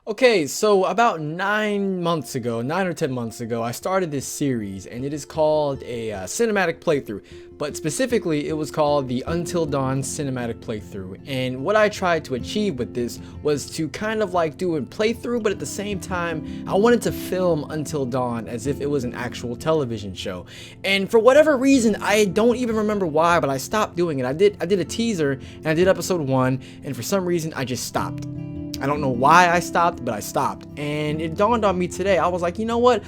Okay, so about 9 months ago, 9 or 10 months ago, I started this series, and it is called a cinematic playthrough. But specifically, it was called the Until Dawn cinematic playthrough. And what I tried to achieve with this was to kind of like do a playthrough, but at the same time, I wanted to film Until Dawn as if it was an actual television show. And for whatever reason, I don't even remember why, but I stopped doing it. I did a teaser, and I did episode 1, and for some reason, I just stopped. I don't know why I stopped, but I stopped. And it dawned on me today. I was like, you know what?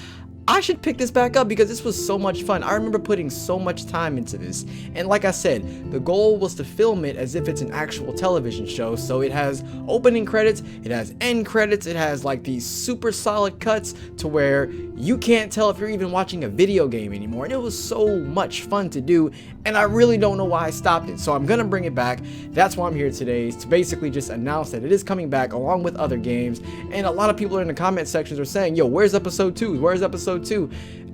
I should pick this back up because this was so much fun. I remember putting so much time into this. And like I said, the goal was to film it as if it's an actual television show. So it has opening credits, it has end credits, it has like these super solid cuts to where you can't tell if you're even watching a video game anymore. And it was so much fun to do. And I really don't know why I stopped it. So I'm gonna bring it back. That's why I'm here today, is to basically just announce that it is coming back along with other games. And a lot of people in the comment sections are saying, yo, where's episode 2? Where's episode 2?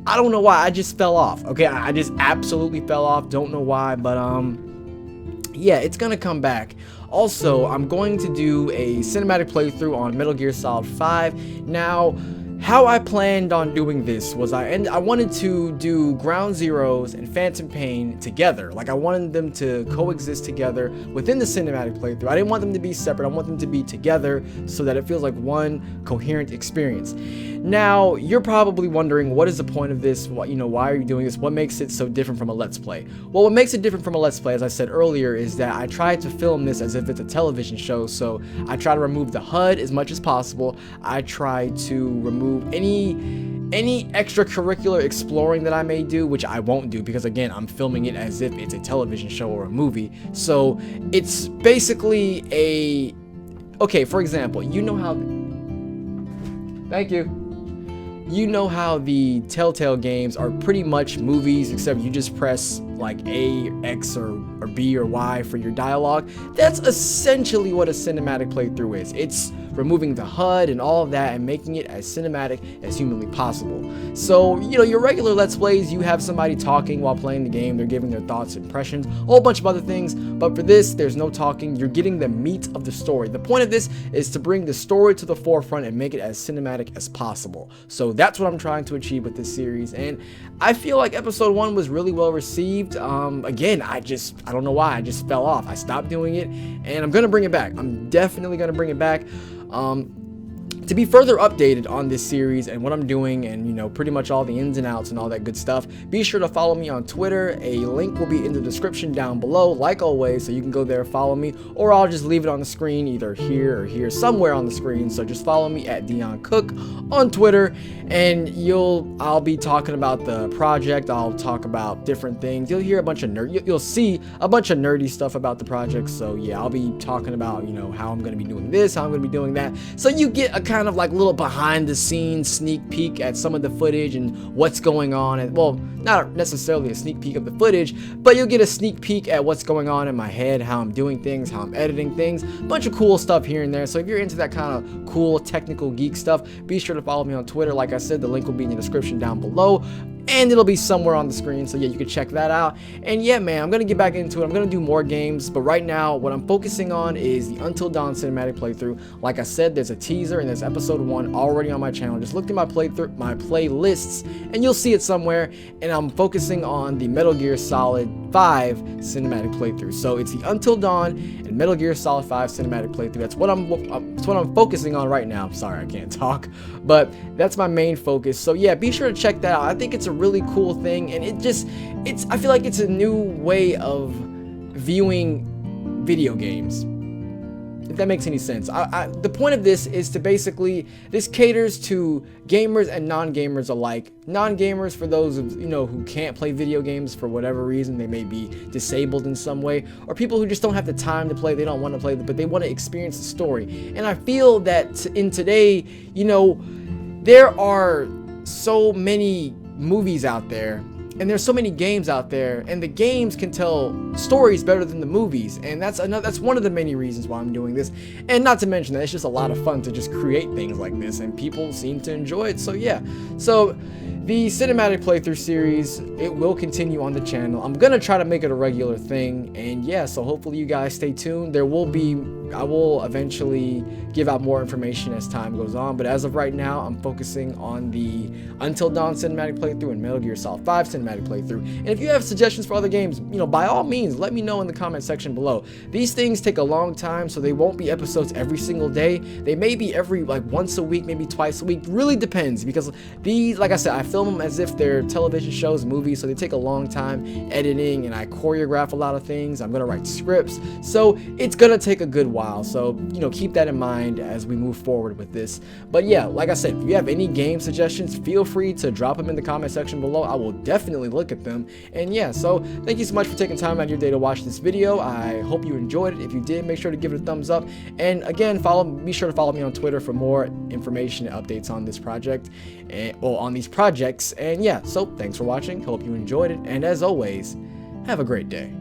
I don't know why, I just fell off. Okay, I just absolutely fell off. Don't know why, but yeah, it's gonna come back. Also, I'm going to do a cinematic playthrough on Metal Gear Solid 5. Now, how I planned on doing this was I wanted to do Ground Zeroes and Phantom Pain together. Like, I wanted them to coexist together within the cinematic playthrough. I didn't want them to be separate. I want them to be together so that it feels like one coherent experience. Now, you're probably wondering, what is the point of this? What, why are you doing this? What makes it so different from a Let's Play? Well, what makes it different from a Let's Play, as I said earlier, is that I tried to film this as if it's a television show. So I try to remove the HUD as much as possible. I try to remove any extracurricular exploring that I may do, which I won't do because, again, I'm filming it as if it's a television show or a movie. So it's basically okay, for example, thank you. You know how the Telltale games are pretty much movies, except you just press like A, X, or B or Y for your dialogue. That's essentially what a cinematic playthrough is. It's removing the HUD and all of that and making it as cinematic as humanly possible. So, your regular Let's Plays, you have somebody talking while playing the game, they're giving their thoughts, impressions, a whole bunch of other things, but for this, there's no talking, you're getting the meat of the story. The point of this is to bring the story to the forefront and make it as cinematic as possible. So that's what I'm trying to achieve with this series, and I feel like episode 1 was really well received. Again, I don't know why, I just fell off. I stopped doing it, and I'm gonna bring it back. I'm definitely gonna bring it back. To be further updated on this series and what I'm doing and, pretty much all the ins and outs and all that good stuff, be sure to follow me on Twitter. A link will be in the description down below, like always, so you can go there and follow me, or I'll just leave it on the screen, either here or here, somewhere on the screen. So just follow me at theoncook on Twitter, and I'll be talking about the project. I'll talk about different things. You'll hear a bunch of you'll see a bunch of nerdy stuff about the project. So yeah, I'll be talking about, how I'm going to be doing this, how I'm going to be doing that. So you get a kind of like little behind the scenes sneak peek at some of the footage and what's going on. And well, not necessarily a sneak peek of the footage, but you'll get a sneak peek at what's going on in my head, how I'm doing things, how I'm editing things, a bunch of cool stuff here and there. So if you're into that kind of cool technical geek stuff, be sure to follow me on Twitter. Like I said, the link will be in the description down below, and it'll be somewhere on the screen, so yeah, you can check that out. And yeah, man, I'm gonna get back into it. I'm gonna do more games, but right now what I'm focusing on is the Until Dawn cinematic playthrough. Like I said, there's a teaser and there's episode 1 already on my channel. Just look through my playlists and you'll see it somewhere. And I'm focusing on the Metal Gear Solid 5 cinematic playthrough. So it's the Until Dawn and Metal Gear Solid 5 cinematic playthrough. That's what I'm focusing on right now. I'm sorry, I can't talk, but that's my main focus. So yeah, be sure to check that out. I think it's a really cool thing, and I feel like it's a new way of viewing video games, if that makes any sense. The point of this is to basically, this caters to gamers and non-gamers alike. Non-gamers, for those of who can't play video games for whatever reason, they may be disabled in some way, or people who just don't have the time to play, they don't want to play, but they want to experience the story. And I feel that in today, there are so many movies out there And there's so many games out there, and the games can tell stories better than the movies, and that's one of the many reasons why I'm doing this. And not to mention that it's just a lot of fun to just create things like this, and people seem to enjoy it. So yeah, so the cinematic playthrough series, it will continue on the channel. I'm gonna try to make it a regular thing, and yeah, so hopefully you guys stay tuned. I will eventually give out more information as time goes on, but as of right now, I'm focusing on the Until Dawn cinematic playthrough and Metal Gear Solid 5 cinematic playthrough. And if you have suggestions for other games, by all means, let me know in the comment section below. These things take a long time, so they won't be episodes every single day. They may be every, once a week, maybe twice a week. Really depends, because these, like I said, I film them as if they're television shows, movies, so they take a long time editing, and I choreograph a lot of things. I'm gonna write scripts, so it's gonna take a good while. So, keep that in mind as we move forward with this. But yeah, like I said, if you have any game suggestions, feel free to drop them in the comment section below. I will definitely look at them. And yeah, so thank you so much for taking time out of your day to watch this video. I hope you enjoyed it. If you did, make sure to give it a thumbs up. And again, be sure to follow me on Twitter for more information and updates on this project, on these projects. And yeah, so thanks for watching. Hope you enjoyed it. And as always, have a great day.